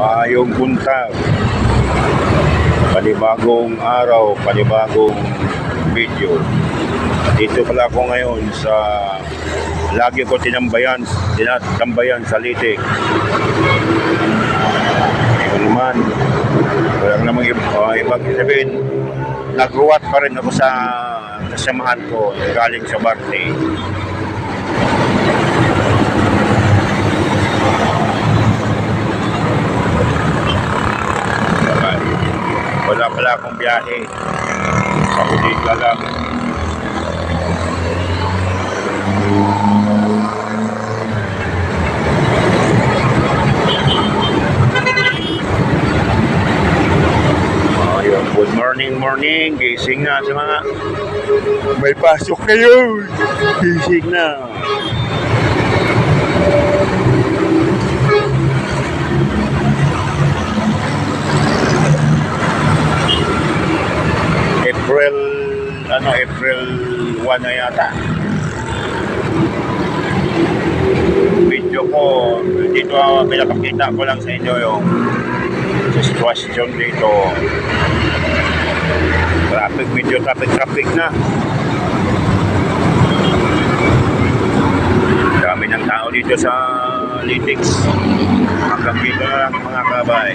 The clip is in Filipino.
Maayong buntag, panibagong araw, panibagong video. Dito pala ako ngayon sa lagi ko tinambayan sa Litik. Ito naman, wala namang ibang sabihin, nagruwat pa rin ako sa kasamahan ko galing sa Barney. Wala pala akong biyahe. Ako dito lang. Ayun, good morning. Gising na sa mga may pasok kayo. Gising na. April 1 na yata. Video ko dito, pinapakita ko lang sa inyo yung sitwasyon dito. Traffic na. Dami ng tao dito sa Litix. Hanggang dito na lang mga kabay.